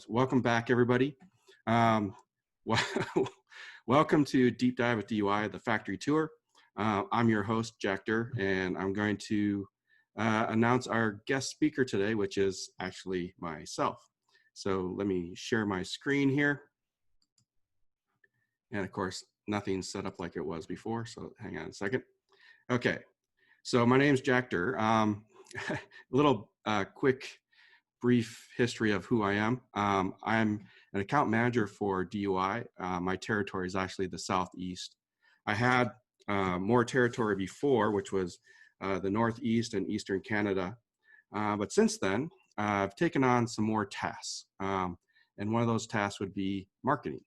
Welcome back, everybody. Well, welcome to Deep Dive with DUI, the factory tour. I'm your host, Jack Durr, and I'm going to announce our guest speaker today, which is actually myself. So let me share my screen here. And of course, nothing's set up like it was before, so hang on a second. Okay, so my name's Jack Durr. A little quick brief history of who I am. I'm an account manager for DUI. My territory is actually the Southeast. I had more territory before, which was the Northeast and Eastern Canada. But since then, I've taken on some more tasks. And one of those tasks would be marketing.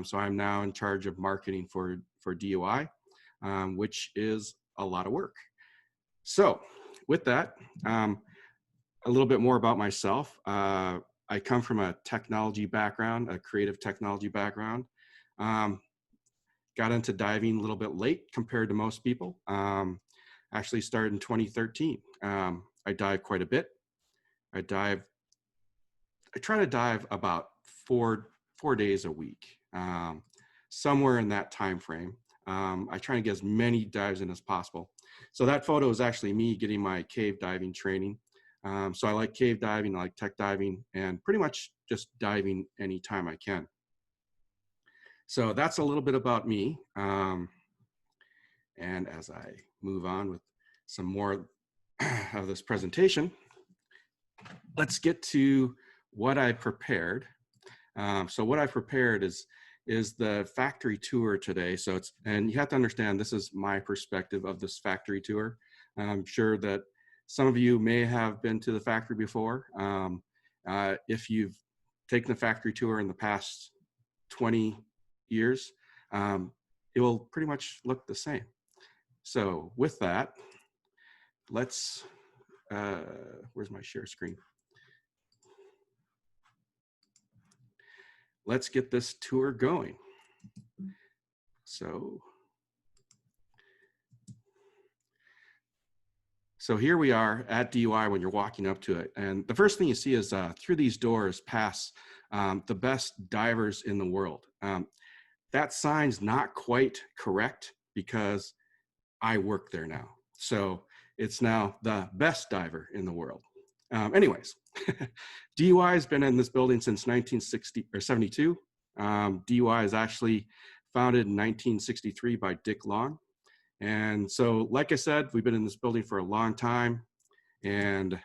So I'm now in charge of marketing for DUI, which is a lot of work. So with that, a little bit more about myself. I come from a technology background, a creative technology background. Got into diving a little bit late compared to most people. Actually started in 2013. I dive quite a bit. I try to dive about four days a week, somewhere in that time frame. I try to get as many dives in as possible. So that photo is actually me getting my cave diving training. So I like cave diving, I like tech diving, and pretty much just diving anytime I can. So that's a little bit about me. And as I move on with some more of this presentation, let's get to what I prepared. So what I prepared is the factory tour today. So and you have to understand, this is my perspective of this factory tour. I'm sure that some of you may have been to the factory before. If you've taken the factory tour in the past 20 years, it will pretty much look the same. So with that, let's, where's my share screen? Let's get this tour going. So here we are at DUI when you're walking up to it. And the first thing you see is through these doors pass the best divers in the world. That sign's not quite correct because I work there now. So it's now the best diver in the world. Anyways, DUI has been in this building since 1972. DUI is actually founded in 1963 by Dick Long. And so, like I said, we've been in this building for a long time. And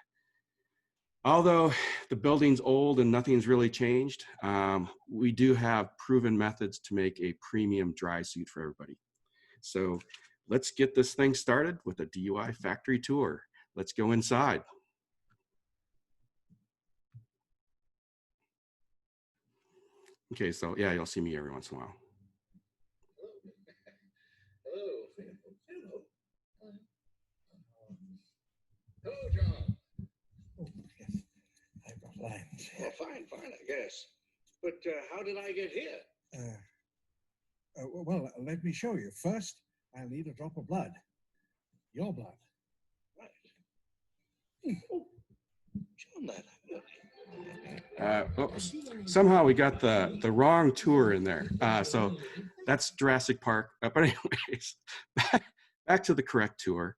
although the building's old and nothing's really changed, we do have proven methods to make a premium dry suit for everybody. So let's get this thing started with a DUI factory tour. Let's go inside. Okay, so yeah, you'll see me every once in a while. Hello, John. Oh, yes. I've got lines. Oh, fine, I guess. But how did I get here? Well, let me show you. First, I'll need a drop of blood. Your blood. Right. Oh, John, that. Oops. Somehow we got the wrong tour in there. So that's Jurassic Park. But anyways, back to the correct tour.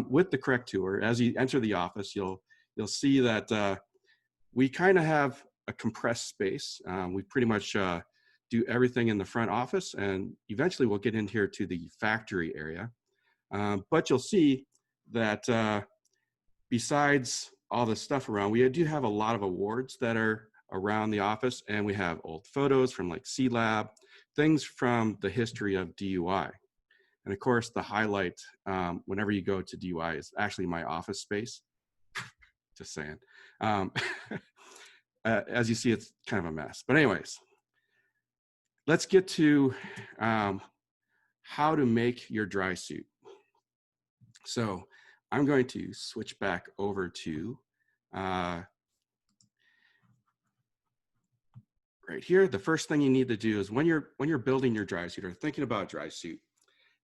With the correct tour, as you enter the office, you'll see that we kind of have a compressed space. We pretty much do everything in the front office, and eventually we'll get in here to the factory area. But you'll see that besides all the stuff around, we do have a lot of awards that are around the office, and we have old photos from like C-Lab, things from the history of DUI. And of course, the highlight whenever you go to DUI is actually my office space. Just saying. As you see, it's kind of a mess. But anyways, let's get to how to make your dry suit. So I'm going to switch back over to right here. The first thing you need to do is when you're building your dry suit or thinking about dry suit,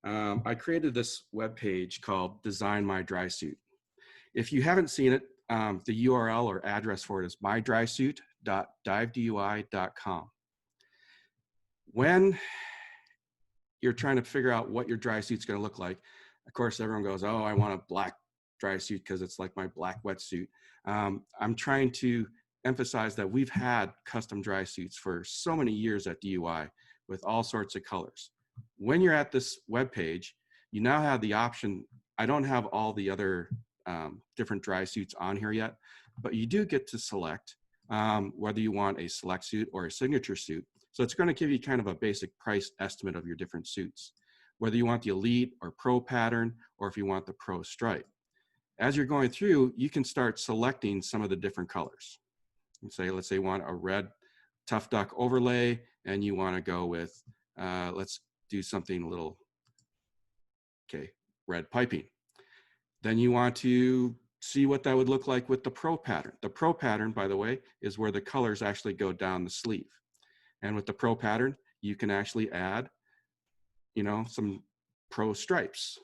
I created this web page called Design My Dry Suit. If you haven't seen it, the URL or address for it is mydrysuit.divedui.com. When you're trying to figure out what your dry suit's going to look like, of course, everyone goes, oh, I want a black dry suit because it's like my black wetsuit. I'm trying to emphasize that we've had custom dry suits for so many years at DUI with all sorts of colors. When you're at this web page, you now have the option. I don't have all the other different dry suits on here yet, but you do get to select whether you want a select suit or a signature suit. So it's going to give you kind of a basic price estimate of your different suits, whether you want the elite or pro pattern, or if you want the pro stripe. As you're going through, you can start selecting some of the different colors. And say, let's say you want a red tough duck overlay, and you want to go with, let's do something a little, okay, red piping. Then you want to see what that would look like with the pro pattern. The pro pattern, by the way, is where the colors actually go down the sleeve. And with the pro pattern, you can actually add, you know, some pro stripes.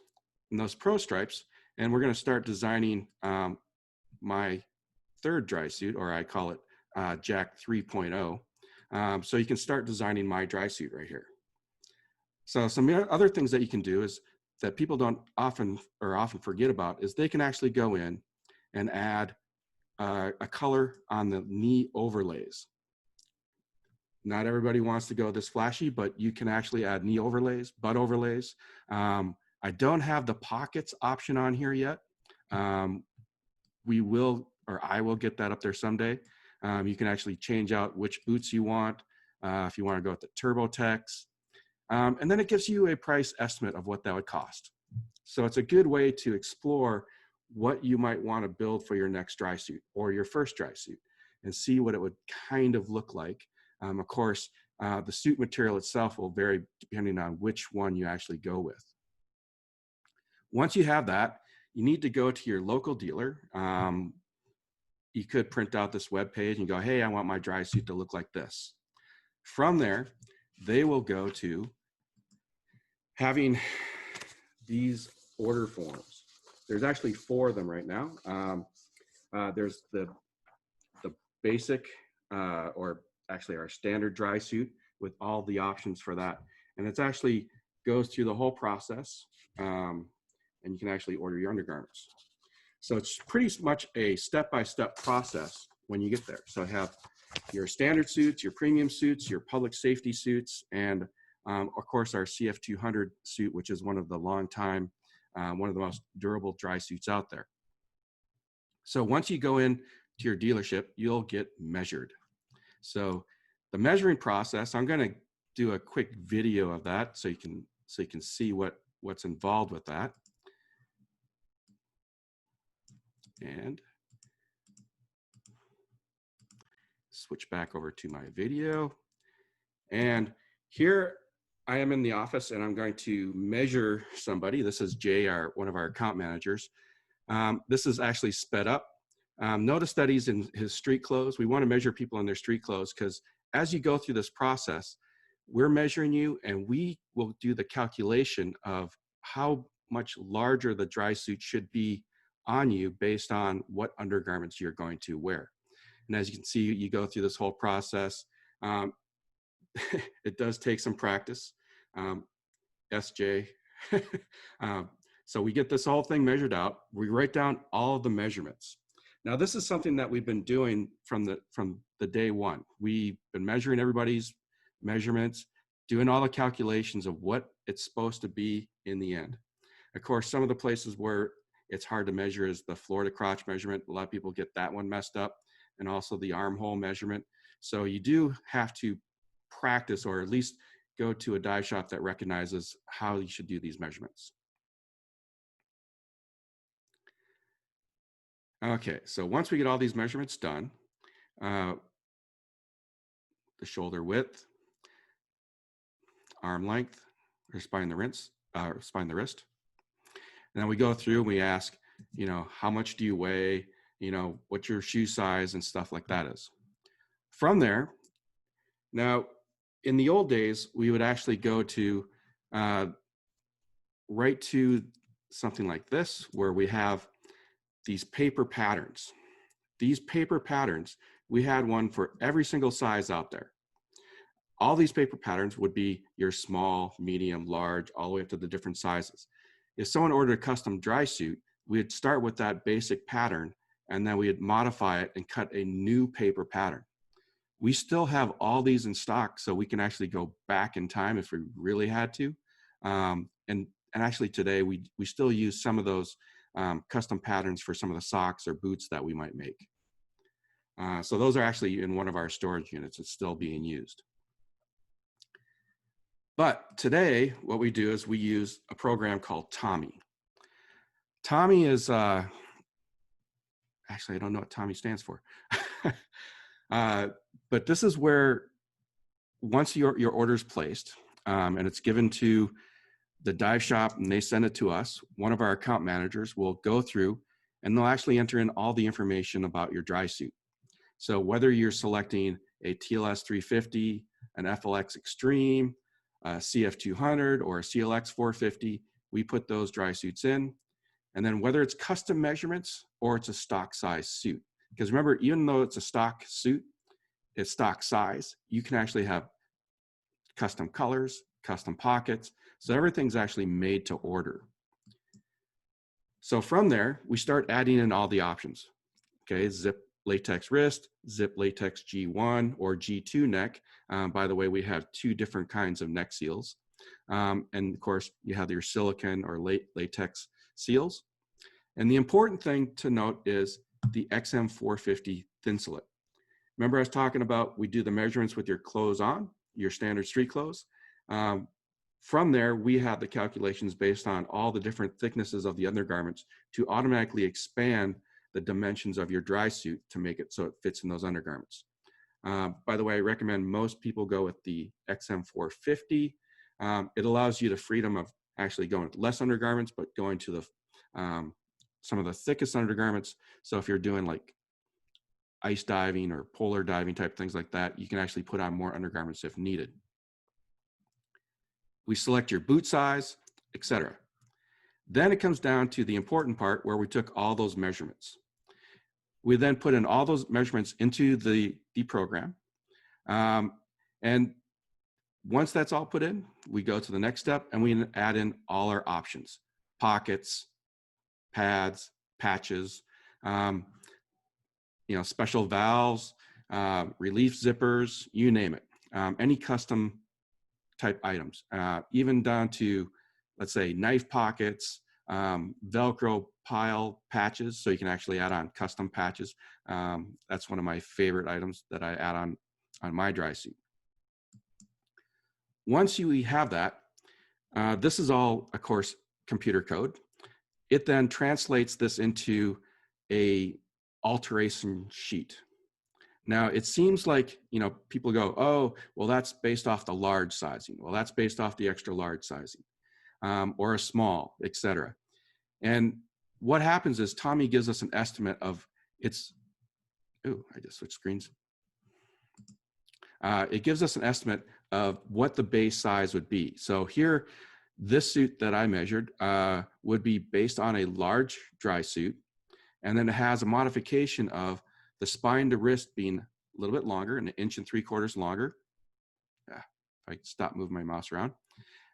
And those pro stripes, and we're going to start designing my third dry suit, or I call it Jack 3.0. So you can start designing my dry suit right here. So some other things that you can do is that people don't often forget about is they can actually go in and add a color on the knee overlays. Not everybody wants to go this flashy, but you can actually add knee overlays, butt overlays. I don't have the pockets option on here yet. We will, or I will get that up there someday. You can actually change out which boots you want, if you want to go with the TurboTex. And then it gives you a price estimate of what that would cost. So it's a good way to explore what you might want to build for your next dry suit or your first dry suit and see what it would kind of look like. Of course, the suit material itself will vary depending on which one you actually go with. Once you have that, you need to go to your local dealer. You could print out this web page and go, hey, I want my dry suit to look like this. From there, they will go to having these order forms. There's actually 4 of them right now. There's the basic, or actually our standard dry suit with all the options for that. And it's actually goes through the whole process, and you can actually order your undergarments. So it's pretty much a step-by-step process when you get there. So I have your standard suits, your premium suits, your public safety suits, and of course our CF200 suit, which is one of the one of the most durable dry suits out there. So once you go in to your dealership, you'll get measured. So the measuring process, I'm going to do a quick video of that so you can see what's involved with that. And switch back over to my video. And here I am in the office and I'm going to measure somebody. This is Jay, one of our account managers. This is actually sped up. Notice that he's in his street clothes. We want to measure people in their street clothes because as you go through this process, we're measuring you and we will do the calculation of how much larger the dry suit should be on you based on what undergarments you're going to wear. And as you can see, you go through this whole process. It does take some practice. SJ. So we get this whole thing measured out. We write down all of the measurements. Now, this is something that we've been doing from the day one. We've been measuring everybody's measurements, doing all the calculations of what it's supposed to be in the end. Of course, some of the places where it's hard to measure is the floor to crotch measurement. A lot of people get that one messed up, and also the armhole measurement. So you do have to practice, or at least go to a dive shop that recognizes how you should do these measurements. Okay, so once we get all these measurements done, the shoulder width, arm length, or spine the wrist, and then we go through and we ask, you know, how much do you weigh, you know, what your shoe size and stuff like that is. From there, now in the old days, we would actually go to right to something like this, where we have these paper patterns. these paper patterns, we had one for every single size out there. All these paper patterns would be your small, medium, large, all the way up to the different sizes. If someone ordered a custom dry suit, we'd start with that basic pattern, and then we'd modify it and cut a new paper pattern. We still have all these in stock, so we can actually go back in time if we really had to. And actually today, we still use some of those custom patterns for some of the socks or boots that we might make. So those are actually in one of our storage units. It's still being used. But today, what we do is we use a program called Tommy. Tommy is, actually, I don't know what Tommy stands for. But this is where once your order is placed and it's given to the dive shop and they send it to us, one of our account managers will go through and they'll actually enter in all the information about your dry suit. So whether you're selecting a TLS 350, an FLX Extreme, a CF200, or a CLX 450, we put those dry suits in. And then whether it's custom measurements or it's a stock size suit, because remember, even though it's a stock suit, it's stock size, you can actually have custom colors, custom pockets. So everything's actually made to order. So from there, we start adding in all the options. Okay, zip latex wrist, zip latex G1 or G2 neck. By the way, we have two different kinds of neck seals. And of course, you have your silicone or latex seals. And the important thing to note is the XM450 Thinsulate. Remember I was talking about we do the measurements with your clothes on, your standard street clothes. From there, we have the calculations based on all the different thicknesses of the undergarments to automatically expand the dimensions of your dry suit to make it so it fits in those undergarments. By the way, I recommend most people go with the XM450. It allows you the freedom of actually going with less undergarments, but going to the some of the thickest undergarments. So if you're doing like ice diving or polar diving type things like that, you can actually put on more undergarments if needed. We select your boot size, etc. Then it comes down to the important part where we took all those measurements. We then put in all those measurements into the program. And once that's all put in, we go to the next step and we add in all our options: pockets, pads, patches, special valves, relief zippers, you name it. Any custom type items, even down to, let's say, knife pockets, Velcro pile patches, so you can actually add on custom patches. That's one of my favorite items that I add on my dry suit. Once you have that, this is all, of course, computer code. It then translates this into a alteration sheet. Now, it seems like, people go, oh, well, that's based off the large sizing. Well, that's based off the extra large sizing, or a small, etc. And what happens is Tommy gives us an estimate of its, oh, I just switched screens. It gives us an estimate of what the base size would be. So here, this suit that I measured would be based on a large dry suit. And then it has a modification of the spine to wrist being a little bit longer, 1 3/4 inches longer. If I stop moving my mouse around.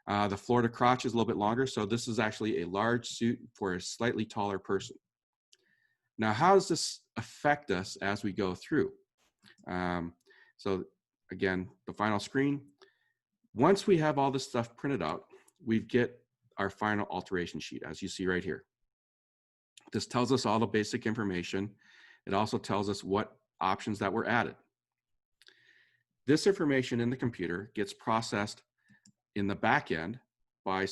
The floor to crotch is a little bit longer. So this is actually a large suit for a slightly taller person. Now, how does this affect us as we go through? So again, the final screen. Once we have all this stuff printed out, we get our final alteration sheet, as you see right here. This tells us all the basic information. It also tells us what options that were added. This information in the computer gets processed in the back end by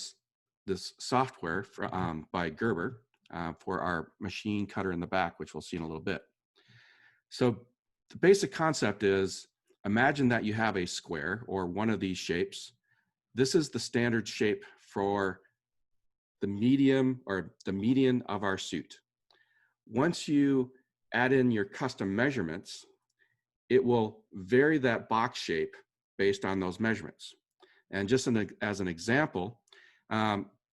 this software by Gerber for our machine cutter in the back, which we'll see in a little bit. So the basic concept is, imagine that you have a square or one of these shapes. This is the standard shape for the medium or the median of our suit. Once you add in your custom measurements, it will vary that box shape based on those measurements. And just as an example,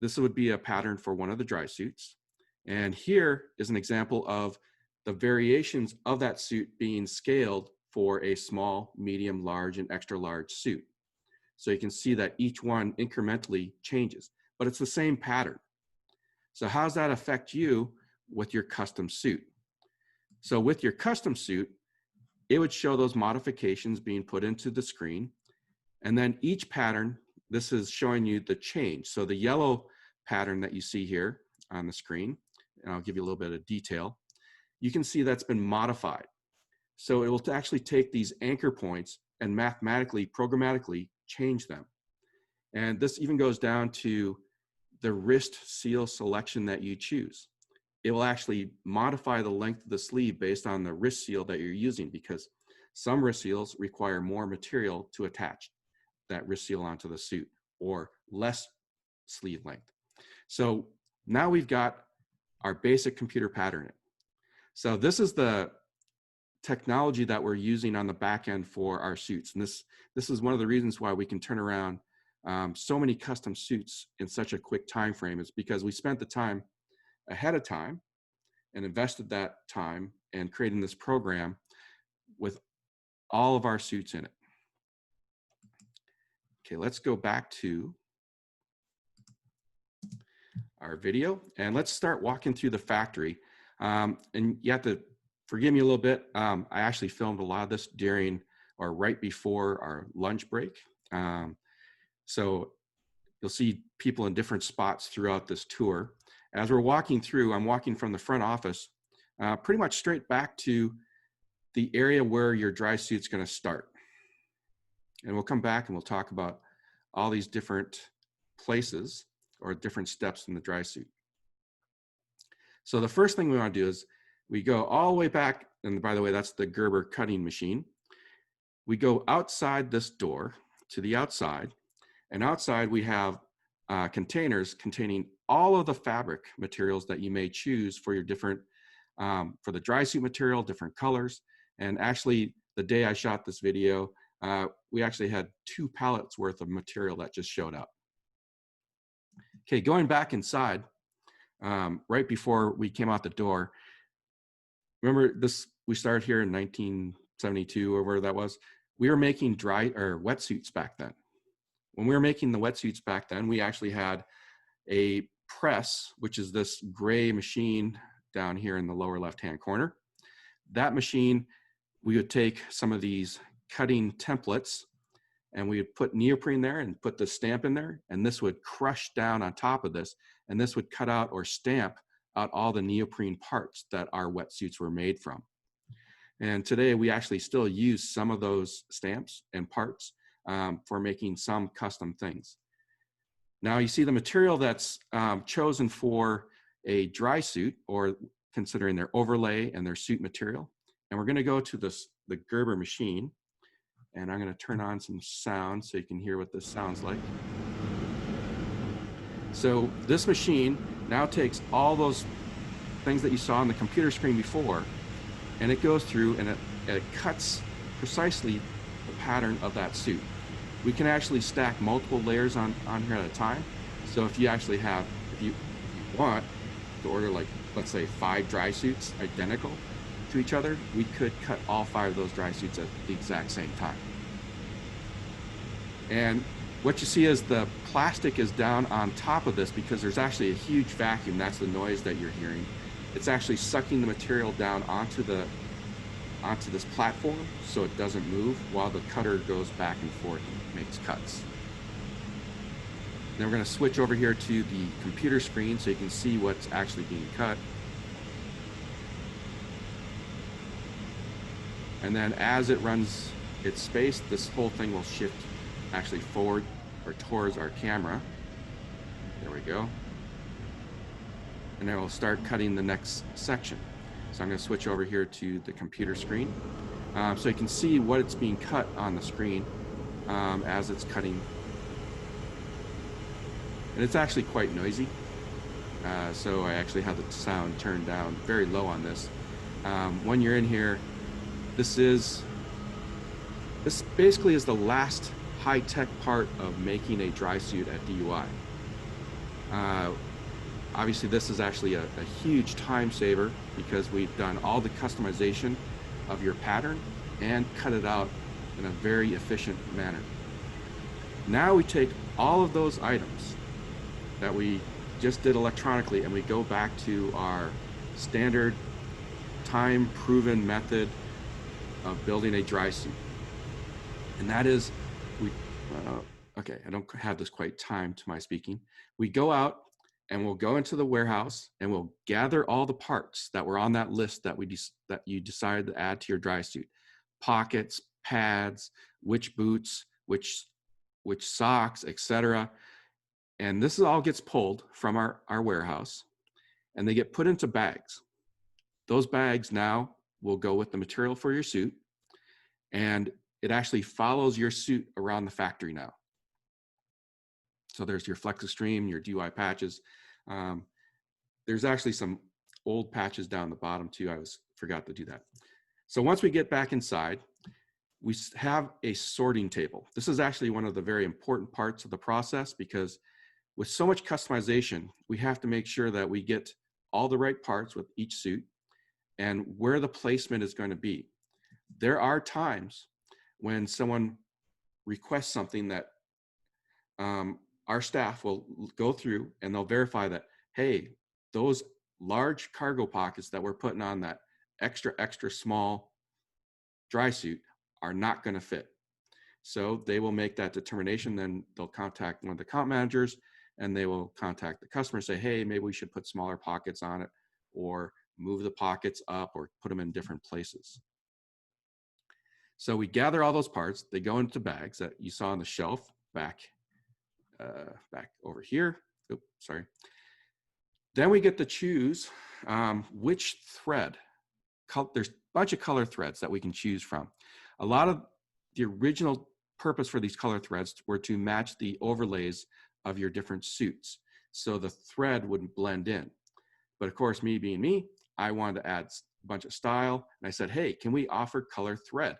this would be a pattern for one of the dry suits. And here is an example of the variations of that suit being scaled for a small, medium, large, and extra large suit. So you can see that each one incrementally changes, but it's the same pattern. So how does that affect you with your custom suit? So with your custom suit, it would show those modifications being put into the screen. And then each pattern, this is showing you the change. So the yellow pattern that you see here on the screen, and I'll give you a little bit of detail, you can see that's been modified. So it will actually take these anchor points and mathematically, programmatically change them. And this even goes down to the wrist seal selection that you choose. It will actually modify the length of the sleeve based on the wrist seal that you're using, because some wrist seals require more material to attach that wrist seal onto the suit, or less sleeve length. So now we've got our basic computer patterning. So this is the technology that we're using on the back end for our suits. And this is one of the reasons why we can turn around so many custom suits in such a quick time frame, is because we spent the time ahead of time and invested that time in creating this program with all of our suits in it. Okay, let's go back to our video and let's start walking through the factory. And you have to forgive me a little bit. I actually filmed a lot of this during or right before our lunch break. So you'll see people in different spots throughout this tour. As we're walking through, I'm walking from the front office, pretty much straight back to the area where your dry suit's gonna start. And we'll come back and we'll talk about all these different places or different steps in the dry suit. So the first thing we wanna do is we go all the way back, and by the way, that's the Gerber cutting machine. We go outside this door to the outside, and outside we have containers containing all of the fabric materials that you may choose for your different, for the dry suit material, different colors. And actually, the day I shot this video, we actually had 2 pallets worth of material that just showed up. Okay, going back inside, right before we came out the door, remember this, we started here in 1972 or where that was. We were making dry or wetsuits back then. When we were making the wetsuits back then, we actually had a press, which is this gray machine down here in the lower left-hand corner. That machine, we would take some of these cutting templates and we would put neoprene there and put the stamp in there, and this would crush down on top of this, and this would cut out or stamp out all the neoprene parts that our wetsuits were made from. And today we actually still use some of those stamps and parts for making some custom things. Now you see the material that's chosen for a dry suit, or considering their overlay and their suit material. And we're gonna go to the Gerber machine, and I'm gonna turn on some sound so you can hear what this sounds like. So this machine now takes all those things that you saw on the computer screen before, and it goes through and it cuts precisely the pattern of that suit. We can actually stack multiple layers on here at a time. So if you actually have, if you want to order, like, let's say 5 dry suits identical to each other, we could cut all 5 of those dry suits at the exact same time. And what you see is the plastic is down on top of this because there's actually a huge vacuum. That's the noise that you're hearing. It's actually sucking the material down onto this platform so it doesn't move while the cutter goes back and forth and makes cuts. Then we're going to switch over here to the computer screen so you can see what's actually being cut. And then as it runs its space, this whole thing will shift actually forward or towards our camera. There we go. And then we'll start cutting the next section. So I'm going to switch over here to the computer screen so you can see what it's being cut on the screen as it's cutting. And it's actually quite noisy. So I actually have the sound turned down very low on this. When you're in here, this basically is the last high-tech part of making a dry suit at DUI. Obviously, this is actually a huge time saver because we've done all the customization of your pattern and cut it out in a very efficient manner. Now we take all of those items that we just did electronically and we go back to our standard time-proven method of building a dry suit. And that is, okay, I don't have this quite timed to my speaking. We go out and we'll go into the warehouse and we'll gather all the parts that were on that list that you decided to add to your dry suit. Pockets, pads, which boots, which socks, etc. And this all gets pulled from our warehouse and they get put into bags. Those bags now will go with the material for your suit, and it actually follows your suit around the factory now. So there's your Flex Extreme, your DUI patches. There's actually some old patches down the bottom too. I forgot to do that. So once we get back inside, we have a sorting table. This is actually one of the very important parts of the process because with so much customization, we have to make sure that we get all the right parts with each suit and where the placement is going to be. There are times when someone requests something that our staff will go through and they'll verify that, hey, those large cargo pockets that we're putting on that extra small dry suit are not going to fit. So they will make that determination. Then they'll contact one of the account managers and they will contact the customer and say, hey, maybe we should put smaller pockets on it or move the pockets up or put them in different places. So we gather all those parts. They go into bags that you saw on the shelf back over here. Oops, sorry. Then we get to choose which thread. There's a bunch of color threads that we can choose from. A lot of the original purpose for these color threads were to match the overlays of your different suits, so the thread wouldn't blend in. But of course, me being me, I wanted to add a bunch of style, and I said, hey, can we offer color thread?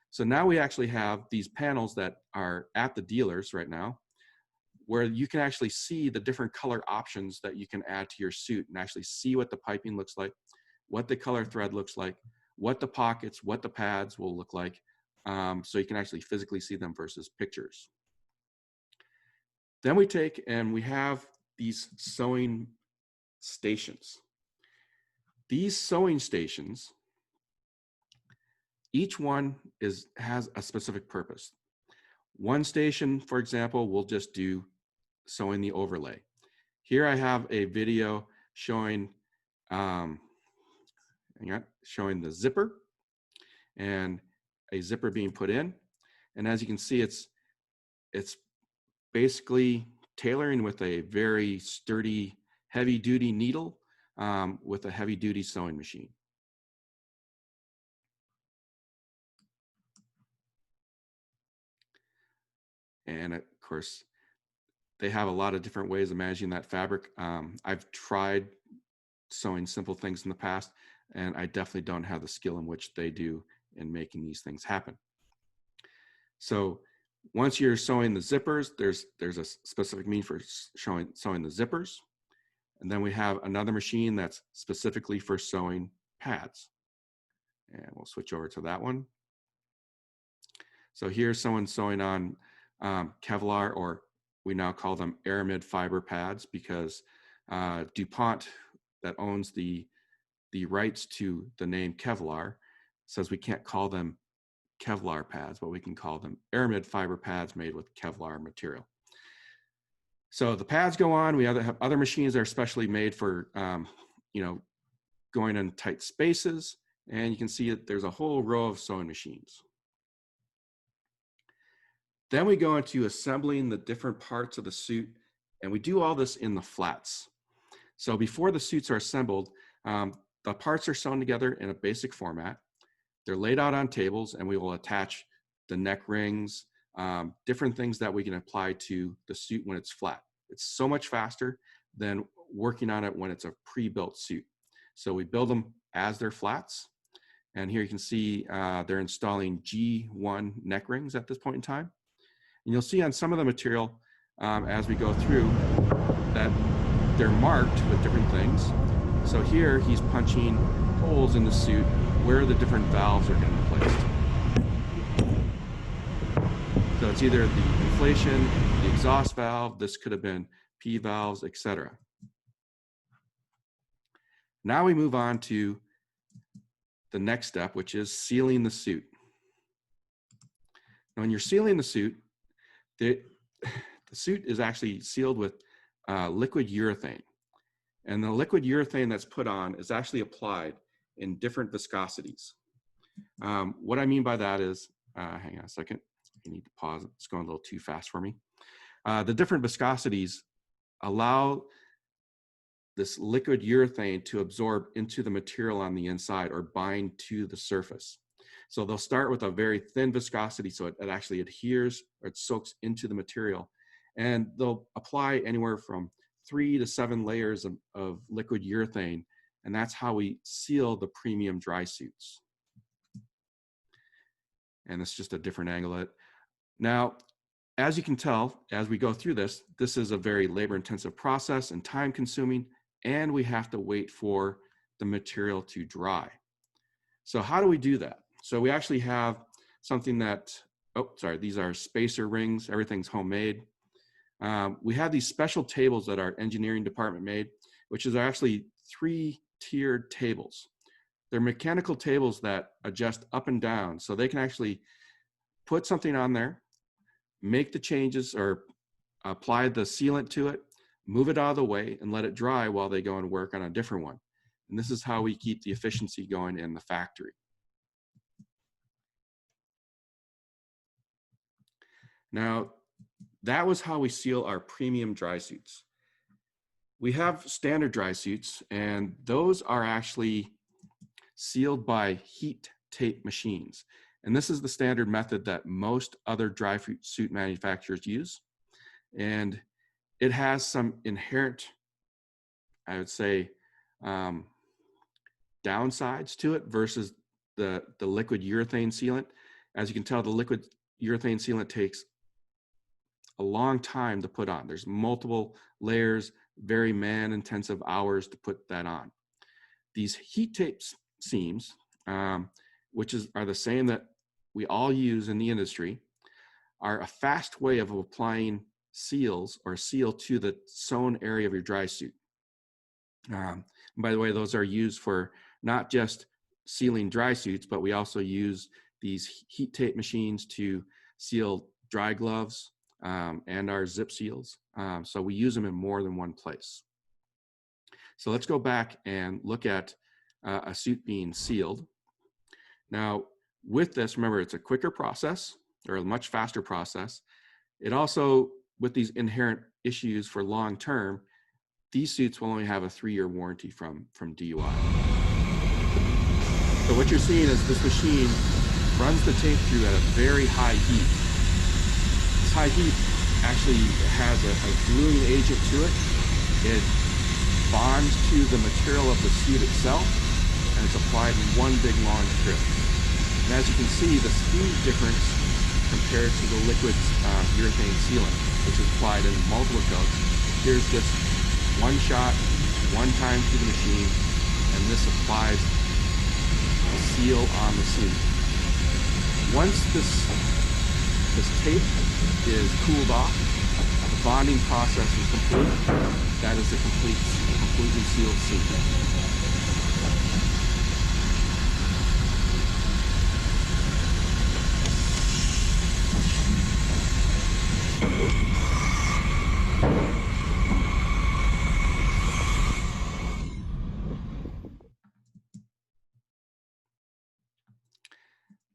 So now we actually have these panels that are at the dealers right now, where you can actually see the different color options that you can add to your suit and actually see what the piping looks like, what the color thread looks like, what the pockets, what the pads will look like, so you can actually physically see them versus pictures. Then we take and we have these sewing stations. These sewing stations, each one has a specific purpose. One station, for example, will just do sewing the overlay. Here I have a video showing showing the zipper and a zipper being put in. And as you can see, it's basically tailoring with a very sturdy, heavy-duty needle with a heavy-duty sewing machine. And of course, they have a lot of different ways of managing that fabric. I've tried sewing simple things in the past, and I definitely don't have the skill in which they do in making these things happen. So once you're sewing the zippers, there's a specific mean for sewing the zippers. And then we have another machine that's specifically for sewing pads. And we'll switch over to that one. So here's someone sewing on Kevlar, or we now call them aramid fiber pads, because DuPont, that owns the rights to the name Kevlar, says we can't call them Kevlar pads, but we can call them aramid fiber pads made with Kevlar material. So the pads go on. We have other machines that are specially made for going in tight spaces, and you can see that there's a whole row of sewing machines. Then we go into assembling the different parts of the suit, and we do all this in the flats. So before the suits are assembled, the parts are sewn together in a basic format. They're laid out on tables, and we will attach the neck rings, different things that we can apply to the suit when it's flat. It's so much faster than working on it when it's a pre-built suit. So we build them as they're flats. And here you can see they're installing G1 neck rings at this point in time. And you'll see on some of the material as we go through that they're marked with different things. So here he's punching holes in the suit where the different valves are going to be placed. So it's either the inflation, the exhaust valve, this could have been P valves, etc. Now we move on to the next step, which is sealing the suit. Now, when you're sealing the suit, the suit is actually sealed with liquid urethane. And the liquid urethane that's put on is actually applied in different viscosities. What I mean by that is, hang on a second, I need to pause, it's going a little too fast for me. The different viscosities allow this liquid urethane to absorb into the material on the inside or bind to the surface. So they'll start with a very thin viscosity so it actually adheres or it soaks into the material. And they'll apply anywhere from 3 to 7 layers of liquid urethane. And that's how we seal the premium dry suits. And it's just a different angle of it. Now, as you can tell, as we go through this, this is a very labor-intensive process and time-consuming, and we have to wait for the material to dry. So how do we do that? So we actually have something that, oh, sorry, these are spacer rings, everything's homemade. We have these special tables that our engineering department made, which is actually 3-tiered tables. They're mechanical tables that adjust up and down, so they can actually put something on there, make the changes or apply the sealant to it, move it out of the way, and let it dry while they go and work on a different one. And this is how we keep the efficiency going in the factory. Now, that was how we seal our premium dry suits. We have standard dry suits, and those are actually sealed by heat tape machines. And this is the standard method that most other dry suit manufacturers use. And it has some inherent, I would say, downsides to it versus the liquid urethane sealant. As you can tell, the liquid urethane sealant takes a long time to put on. There's multiple layers, very man-intensive hours to put that on. These heat tape seams, which are the same that we all use in the industry, are a fast way of applying seals or seal to the sewn area of your dry suit. By the way, those are used for not just sealing dry suits, but we also use these heat tape machines to seal dry gloves and our zip seals. So we use them in more than one place. So let's go back and look at a suit being sealed. Now, with this, remember, it's a quicker process or a much faster process. It also, with these inherent issues for long term, these suits will only have a 3-year warranty from DUI. So what you're seeing is this machine runs the tape through at a very high heat. This high heat actually has a gluing agent to it. It bonds to the material of the suit itself, and it's applied in one big long strip. And as you can see, the speed difference compared to the liquid urethane sealant, which is applied in multiple coats, here's just one shot, one time through the machine, and this applies a seal on the suit. Once this tape is cooled off, the bonding process is complete. That is a completely sealed suit.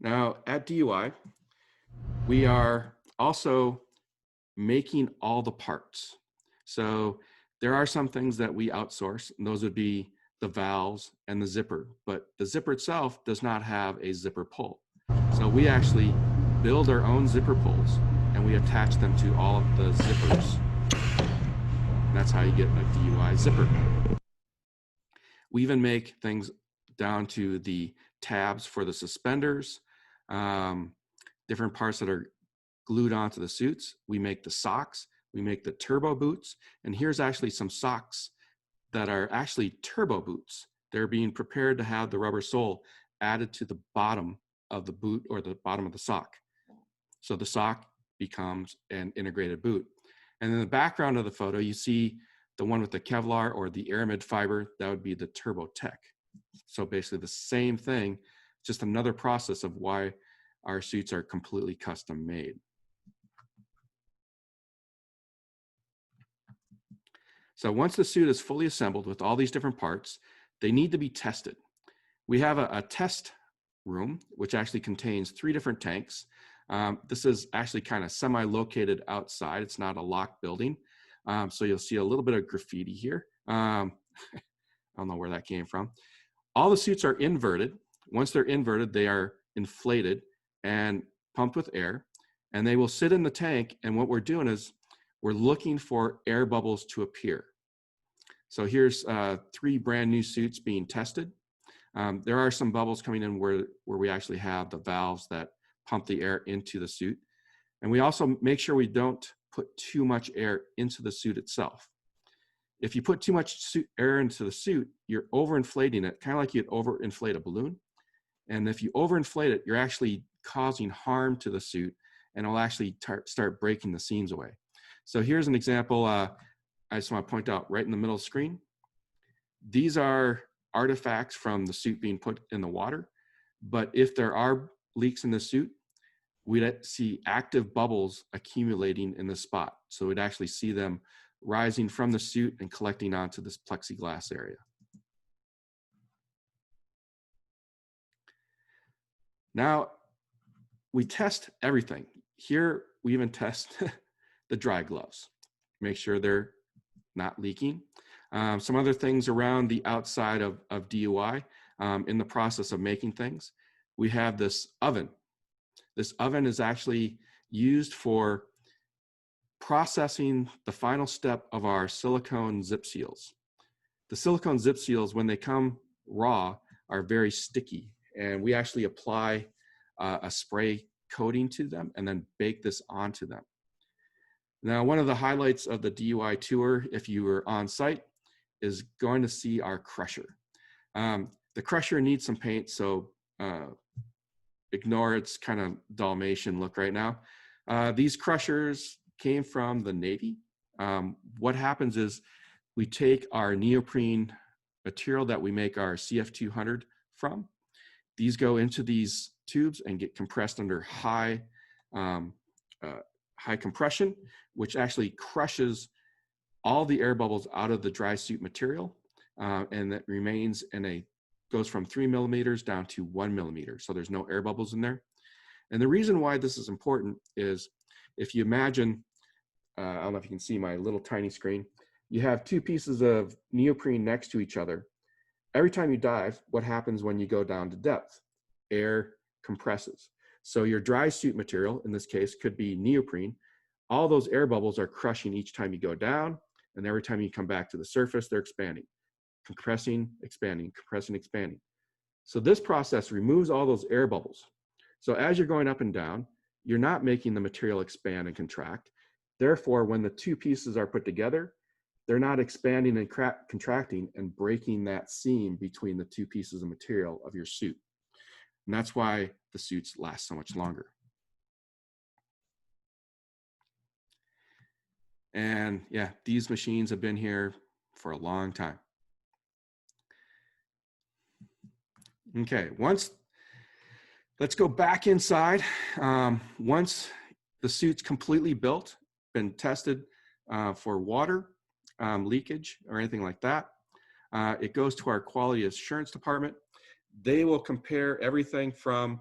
Now, at DUI, we are also making all the parts. So there are some things that we outsource, and those would be the valves and the zipper, but the zipper itself does not have a zipper pull. So we actually build our own zipper pulls, and we attach them to all of the zippers. And that's how you get a DUI zipper. We even make things down to the tabs for the suspenders, different parts that are glued onto the suits. We make the socks. We make the turbo boots, and here's actually some socks that are actually turbo boots. They're being prepared to have the rubber sole added to the bottom of the boot or the bottom of the sock. So the sock becomes an integrated boot. And in the background of the photo, you see the one with the Kevlar or the aramid fiber. That would be the Turbo Tech. So basically the same thing, just another process of why our suits are completely custom made. So once the suit is fully assembled with all these different parts, they need to be tested. We have a test room, which actually contains 3 different tanks. This is actually kind of semi-located outside. It's not a locked building. So you'll see a little bit of graffiti here. I don't know where that came from. All the suits are inverted. Once they're inverted, they are inflated and pumped with air, and they will sit in the tank. And what we're doing is we're looking for air bubbles to appear. So here's 3 brand new suits being tested. There are some bubbles coming in where we actually have the valves that pump the air into the suit. And we also make sure we don't put too much air into the suit itself. If you put too much air into the suit, you're overinflating it, kind of like you'd overinflate a balloon. And if you overinflate it, you're actually causing harm to the suit, and it'll actually start breaking the seams away. So here's an example. I just want to point out right in the middle of the screen. These are artifacts from the suit being put in the water. But if there are leaks in the suit, we'd see active bubbles accumulating in the spot. So we'd actually see them rising from the suit and collecting onto this plexiglass area. Now, we test everything. Here, we even test the dry gloves. Make sure they're not leaking. Some other things around the outside of DUI in the process of making things. We have this oven. This oven is actually used for processing the final step of our silicone zip seals. The silicone zip seals, when they come raw, are very sticky, and we actually apply a spray coating to them and then bake this onto them. Now, one of the highlights of the DUI tour, if you were on site, is going to see our crusher. The crusher needs some paint, so ignore its kind of Dalmatian look right now. These crushers came from the Navy. What happens is we take our neoprene material that we make our CF200 from. These go into these tubes and get compressed under high compression, which actually crushes all the air bubbles out of the dry suit material, and that remains goes from 3 millimeters down to 1 millimeter. So there's no air bubbles in there. And the reason why this is important is if you imagine, I don't know if you can see my little tiny screen, you have 2 pieces of neoprene next to each other. Every time you dive, what happens when you go down to depth? Air compresses. So your dry suit material, in this case, could be neoprene. All those air bubbles are crushing each time you go down, and every time you come back to the surface, they're expanding. Compressing, expanding, compressing, expanding. So this process removes all those air bubbles. So as you're going up and down, you're not making the material expand and contract. Therefore, when the 2 pieces are put together, they're not expanding and contracting and breaking that seam between the 2 pieces of material of your suit. And that's why the suits last so much longer. And yeah, these machines have been here for a long time. Okay, let's go back inside. Once the suit's completely built, been tested for water, leakage, or anything like that, it goes to our quality assurance department. They will compare everything from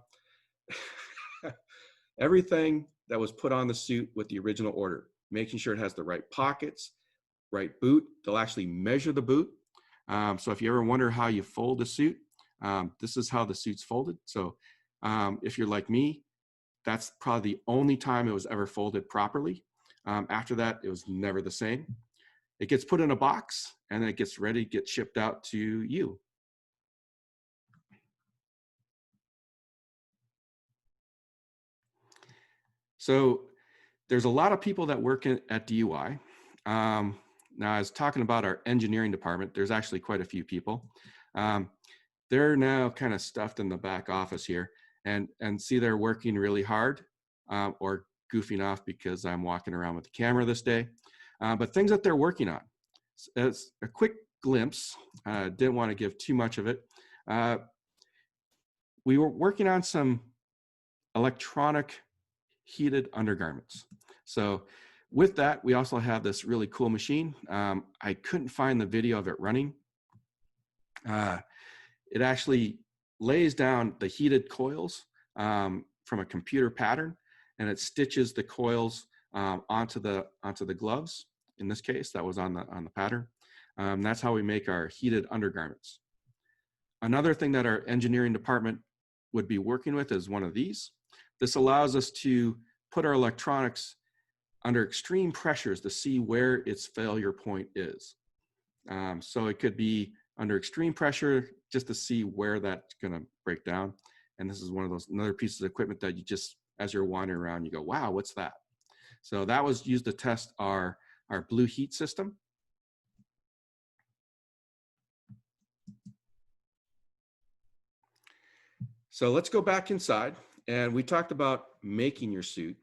everything that was put on the suit with the original order, making sure it has the right pockets, right boot. They'll actually measure the boot. So if you ever wonder how you fold a suit, this is how the suit's folded. So if you're like me, that's probably the only time it was ever folded properly. After that, it was never the same. It gets put in a box and then it gets ready to get shipped out to you. So there's a lot of people that work at DUI. Now, I was talking about our engineering department. There's actually quite a few people. They're now kind of stuffed in the back office here, and see they're working really hard, or goofing off because I'm walking around with the camera this day. But things that they're working on. As a quick glimpse, didn't want to give too much of it. We were working on some electronic heated undergarments. So with that, we also have this really cool machine. I couldn't find the video of it running. It actually lays down the heated coils from a computer pattern, and it stitches the coils onto the gloves. In this case, that was on the pattern. That's how we make our heated undergarments. Another thing that our engineering department would be working with is one of these. This allows us to put our electronics under extreme pressures to see where its failure point is. So it could be under extreme pressure just to see where that's going to break down. And this is one of those another pieces of equipment that you just, as you're wandering around, you go, wow, what's that? So that was used to test our blue heat system. So let's go back inside, and we talked about making your suit.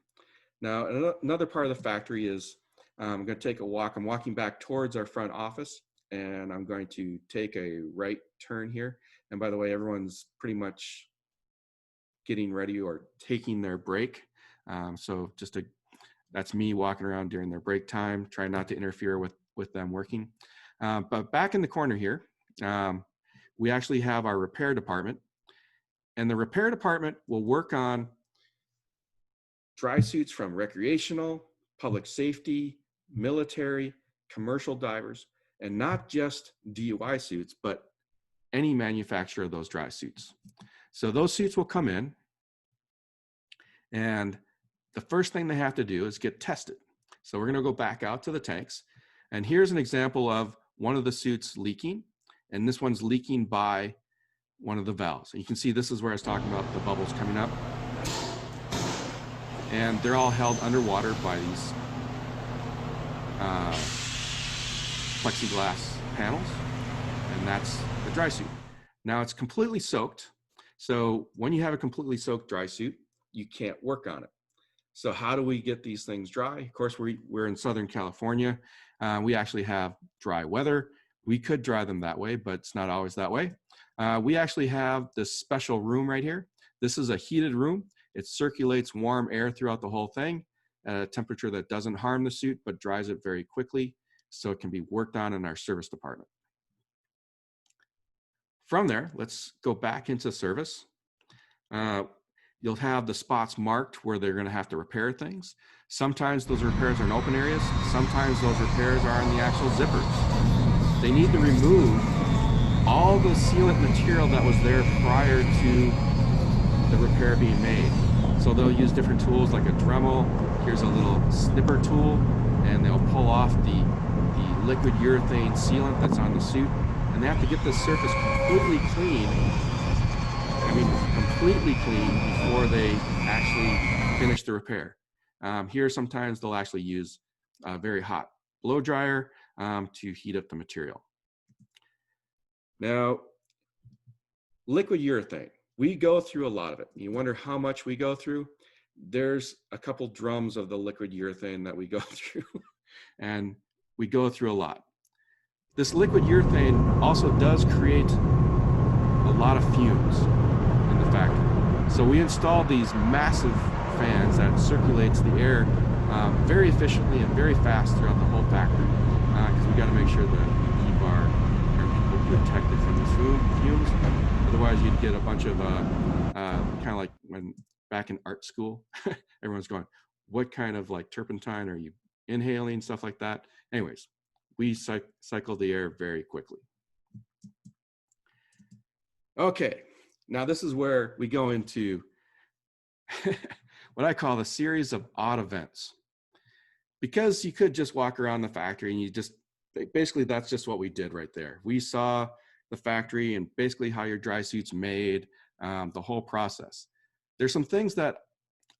Now, another part of the factory is I'm going to take a walk. I'm walking back towards our front office, and I'm going to take a right turn here. And by the way, everyone's pretty much getting ready or taking their break. So that's me walking around during their break time, trying not to interfere with them working. But back in the corner here, we actually have our repair department. And the repair department will work on dry suits from recreational, public safety, military, commercial divers, and not just DUI suits, but any manufacturer of those dry suits. So those suits will come in, and the first thing they have to do is get tested. So we're going to go back out to the tanks, and here's an example of one of the suits leaking, and this one's leaking by one of the valves. And you can see this is where I was talking about the bubbles coming up. And they're all held underwater by these plexiglass panels, and that's the dry suit. Now it's completely soaked. So when you have a completely soaked dry suit, you can't work on it. So how do we get these things dry? Of course, we're in Southern California. We actually have dry weather. We could dry them that way, but it's not always that way. We actually have this special room right here. This is a heated room. It circulates warm air throughout the whole thing at a temperature that doesn't harm the suit, but dries it very quickly, so it can be worked on in our service department. From there, let's go back into service. You'll have the spots marked where they're going to have to repair things. Sometimes those repairs are in open areas. Sometimes those repairs are in the actual zippers. They need to remove all the sealant material that was there prior to the repair being made. So they'll use different tools like a Dremel. Here's a little snipper tool, and they'll pull off the liquid urethane sealant that's on the suit. And they have to get the surface completely clean. I mean, completely clean before they actually finish the repair. Here, sometimes they'll actually use a very hot blow dryer to heat up the material. Now, liquid urethane, we go through a lot of it. You wonder how much we go through? There's a couple drums of the liquid urethane that we go through, and we go through a lot. This liquid urethane also does create a lot of fumes in the factory. So we installed these massive fans that circulates the air very efficiently and very fast throughout the whole factory, because we got to make sure that we keep our people protected from these fumes. Otherwise, you'd get a bunch of kind of like when back in art school, everyone's going, what kind of like turpentine are you inhaling, stuff like that. Anyways, we cycle the air very quickly. Okay, now this is where we go into what I call the series of odd events. Because you could just walk around the factory and you just, basically that's just what we did right there. We saw the factory and basically how your dry suit's made, the whole process. There's some things that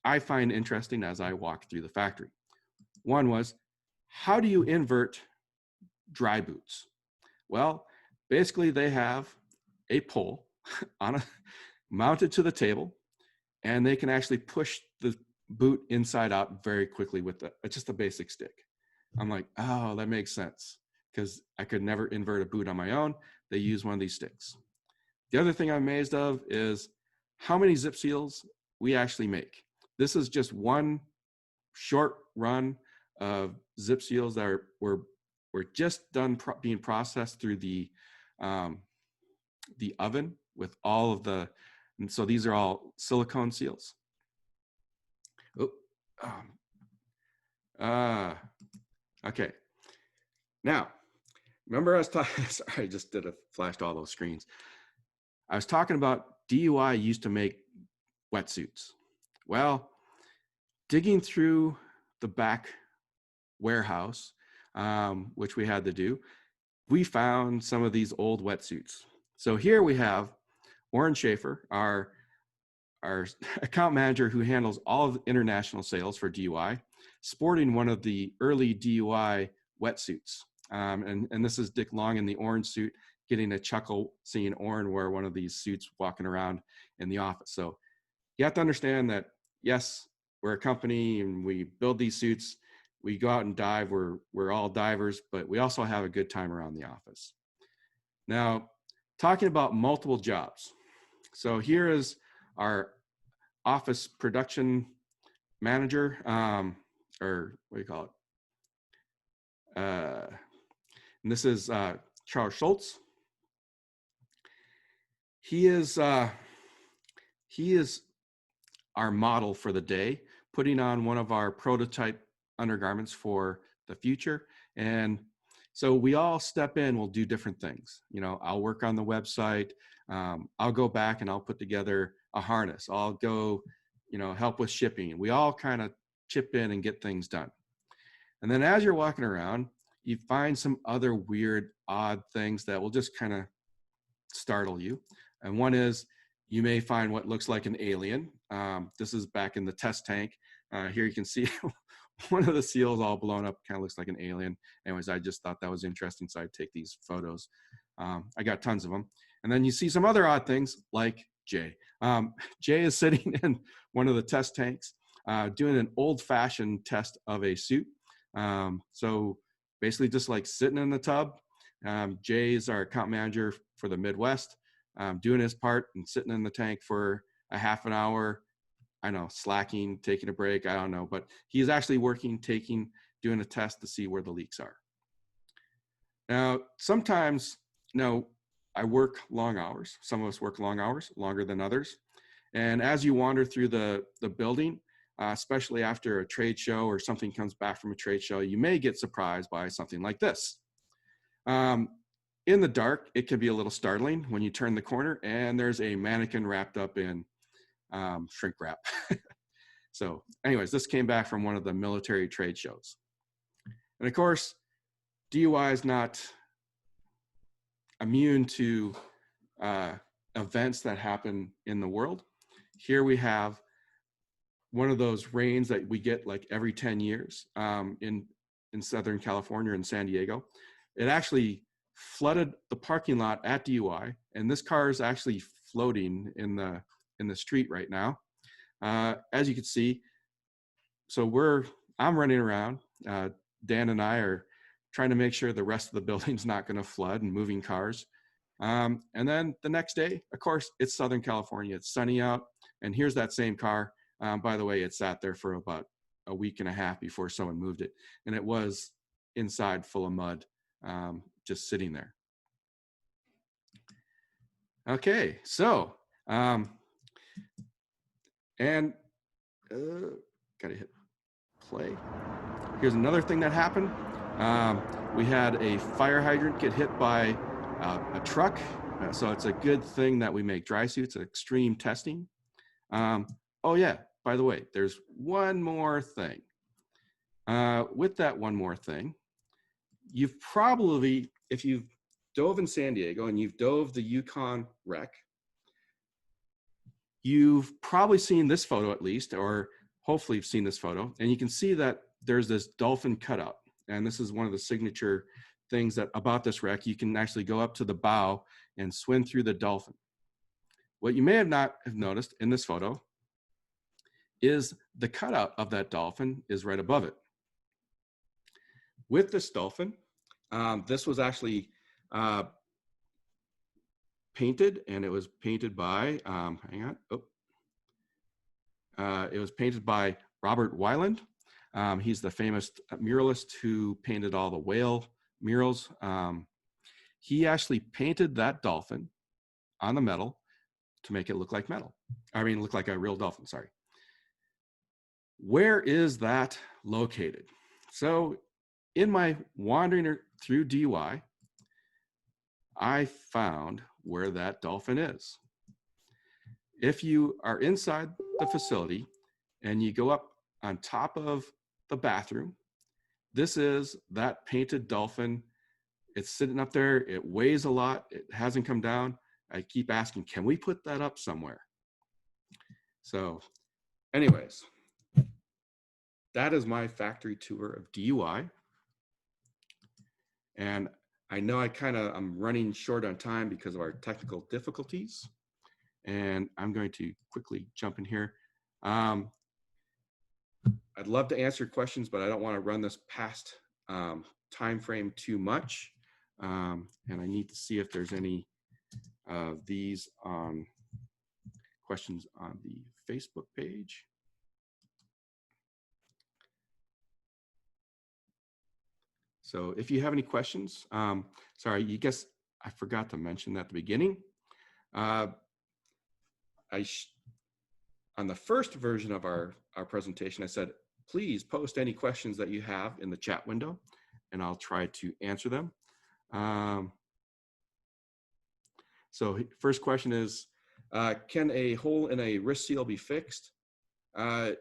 I find interesting as I walk through the factory. One was, how do you invert dry boots? Well, basically they have a pole on a mounted to the table, and they can actually push the boot inside out very quickly with just a basic stick. I'm like, oh, that makes sense, because I could never invert a boot on my own. They use one of these sticks. The other thing I'm amazed of is how many zip seals we actually make. This is just one short run of zip seals that were just done being processed through the oven with all of the, and so these are all silicone seals. Okay. Now, remember I was talking, sorry, I just flashed all those screens. I was talking about DUI used to make wetsuits. Well, digging through the back warehouse, which we had to do, we found some of these old wetsuits. So here we have Warren Schaefer, our account manager who handles all of the international sales for DUI, sporting one of the early DUI wetsuits. And this is Dick Long in the orange suit, getting a chuckle seeing Orrin wear one of these suits walking around in the office. So you have to understand that, yes, we're a company and we build these suits. We go out and dive. We're all divers, but we also have a good time around the office. Now, talking about multiple jobs. So here is our office production manager, or what do you call it? And this is Charles Schultz. He is our model for the day, putting on one of our prototype undergarments for the future. And so we all step in, we'll do different things. You know, I'll work on the website. I'll go back and I'll put together a harness. I'll go, you know, help with shipping. We all kind of chip in and get things done. And then as you're walking around, you find some other weird, odd things that will just kind of startle you. And one is, you may find what looks like an alien. This is back in the test tank. Here you can see one of the seals all blown up, kind of looks like an alien. Anyways, I just thought that was interesting, so I'd take these photos. I got tons of them. And then you see some other odd things like Jay. Jay is sitting in one of the test tanks doing an old-fashioned test of a suit. So basically just like sitting in the tub. Jay is our account manager for the Midwest, doing his part and sitting in the tank for a half an hour. I know, slacking, taking a break, I don't know, but he's actually working, doing a test to see where the leaks are. Now, sometimes, you know, I work long hours. Some of us work long hours, longer than others. And as you wander through the building, especially after a trade show or something comes back from a trade show, you may get surprised by something like this. In the dark, it can be a little startling when you turn the corner and there's a mannequin wrapped up in shrink wrap. So anyways, this came back from one of the military trade shows. And of course, DUI is not immune to events that happen in the world. Here we have one of those rains that we get like every 10 years in Southern California and San Diego. It actually flooded the parking lot at DUI, and this car is actually floating in the street right now. As you can see, so I'm running around. Dan and I are trying to make sure the rest of the building's not going to flood and moving cars. And then the next day, of course, it's Southern California. It's sunny out, and here's that same car. By the way, it sat there for about a week and a half before someone moved it, and it was inside full of mud, just sitting there. Okay, so gotta hit play. Here's another thing that happened. We had a fire hydrant get hit by a truck, so it's a good thing that we make dry suits, extreme testing. Oh yeah, by the way, there's one more thing. With that one more thing, you've probably, if you've dove in San Diego and you've dove the Yukon wreck, you've probably seen this photo at least, or hopefully you've seen this photo, and you can see that there's this dolphin cutout, and this is one of the signature things that about this wreck. You can actually go up to the bow and swim through the dolphin. What you may have not have noticed in this photo is the cutout of that dolphin is right above it. With this dolphin, this was actually painted, and it was painted by, it was painted by Robert Weiland. He's the famous muralist who painted all the whale murals. He actually painted that dolphin on the metal to make it look like metal. I mean, look like a real dolphin, sorry. Where is that located? So in my wandering through DUI, I found where that dolphin is. If you are inside the facility and you go up on top of the bathroom, this is that painted dolphin. It's sitting up there. It weighs a lot. It hasn't come down. I keep asking, can we put that up somewhere? So anyways, that is my factory tour of DUI. And I know I'm running short on time because of our technical difficulties. And I'm going to quickly jump in here. I'd love to answer questions, but I don't want to run this past time frame too much. And I need to see if there's any of these questions on the Facebook page. So if you have any questions, sorry, you guess I forgot to mention that at the beginning. On the first version of our presentation, I said, please post any questions that you have in the chat window, and I'll try to answer them. So first question is, can a hole in a wrist seal be fixed? A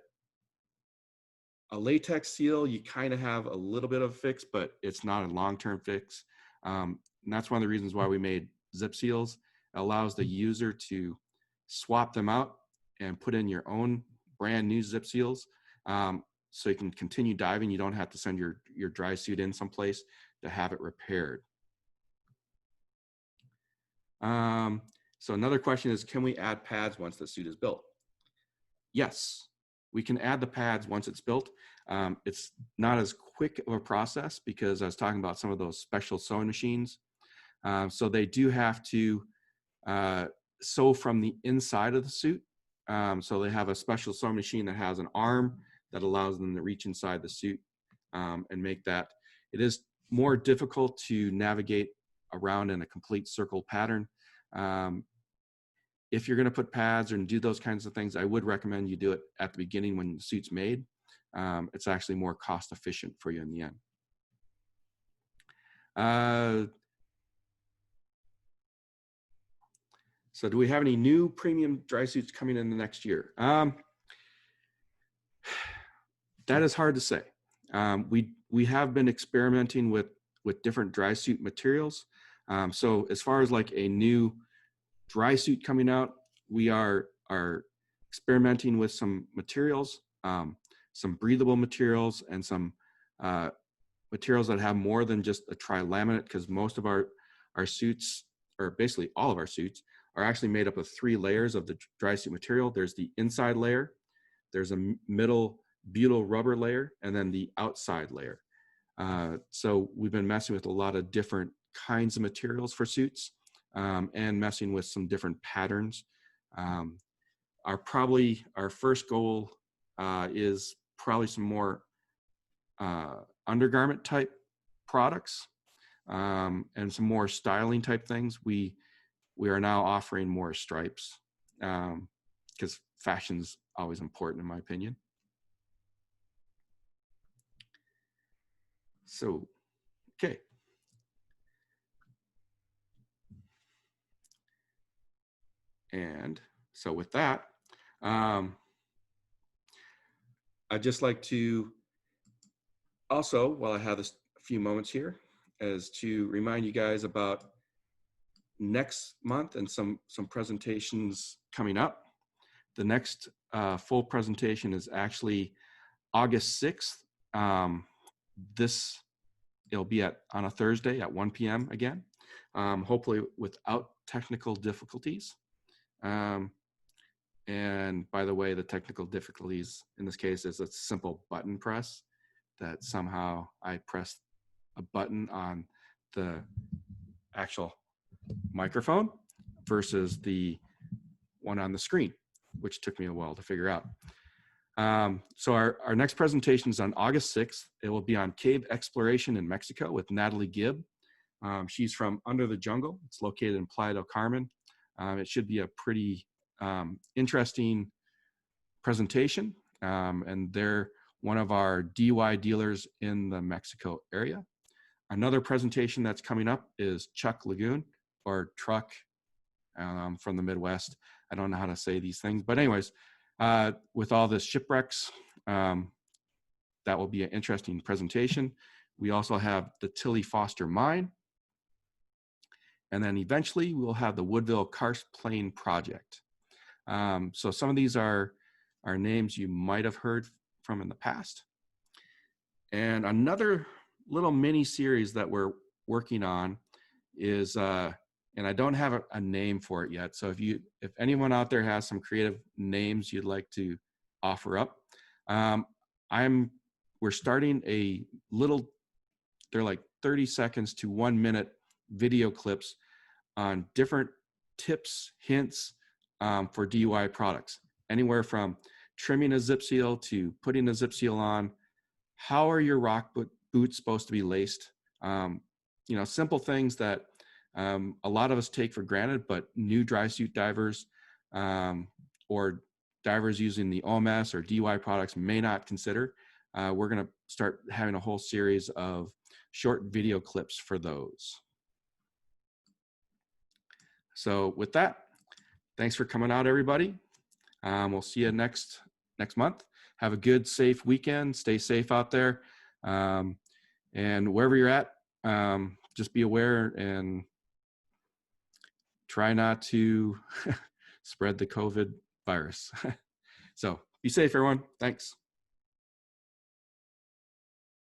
latex seal, you kind of have a little bit of a fix, but it's not a long-term fix. And that's one of the reasons why we made zip seals. It allows the user to swap them out and put in your own brand new zip seals. So you can continue diving. You don't have to send your dry suit in someplace to have it repaired. So another question is, can we add pads once the suit is built? Yes, we can add the pads once it's built. It's not as quick of a process because I was talking about some of those special sewing machines. So they do have to sew from the inside of the suit. So they have a special sewing machine that has an arm that allows them to reach inside the suit and make that. It is more difficult to navigate around in a complete circle pattern. If you're going to put pads and do those kinds of things, I would recommend you do it at the beginning when the suit's made. It's actually more cost efficient for you in the end. So do we have any new premium dry suits coming in the next year? That is hard to say. We have been experimenting with different dry suit materials. So as far as like a new dry suit coming out, we are experimenting with some materials, some breathable materials, and some materials that have more than just a tri-laminate, because most of our suits, or basically all of our suits, are actually made up of 3 layers of the dry suit material. There's the inside layer, there's a middle butyl rubber layer, and then the outside layer. So we've been messing with a lot of different kinds of materials for suits, and messing with some different patterns. Our first goal is probably some more undergarment type products, and some more styling type things. We are now offering more stripes, because fashion's always important in my opinion. So, okay. And so with that, I'd just like to also, while I have a few moments here, is to remind you guys about next month and some presentations coming up. The next full presentation is actually August 6th It'll be on a Thursday at 1 p.m. again, hopefully without technical difficulties. And by the way, the technical difficulties in this case is a simple button press that somehow I pressed a button on the actual microphone versus the one on the screen, which took me a while to figure out. So our next presentation is on August 6th. It will be on cave exploration in Mexico with Natalie Gibb. She's from Under the Jungle. It's located in Playa del Carmen. It should be a pretty interesting presentation. And they're one of our DUI dealers in the Mexico area. Another presentation that's coming up is Chuck Lagoon, or Truck, from the Midwest. I don't know how to say these things, but anyways, with all the shipwrecks, that will be an interesting presentation. We also have the Tilly Foster Mine. And then eventually we'll have the Woodville Karst Plain Project. So some of these are names you might have heard from in the past. And another little mini series that we're working on is, and I don't have a name for it yet. So if anyone out there has some creative names you'd like to offer up, we're starting a little, they're like 30 seconds to 1 minute video clips on different tips, hints for DUI products, anywhere from trimming a zip seal to putting a zip seal on. How are your rock boots supposed to be laced? Simple things that a lot of us take for granted, but new drysuit divers or divers using the OMS or DUI products may not consider. We're going to start having a whole series of short video clips for those. So with that, thanks for coming out, everybody. We'll see you next month. Have a good, safe weekend. Stay safe out there. And wherever you're at, just be aware and try not to spread the COVID virus. So be safe, everyone. Thanks.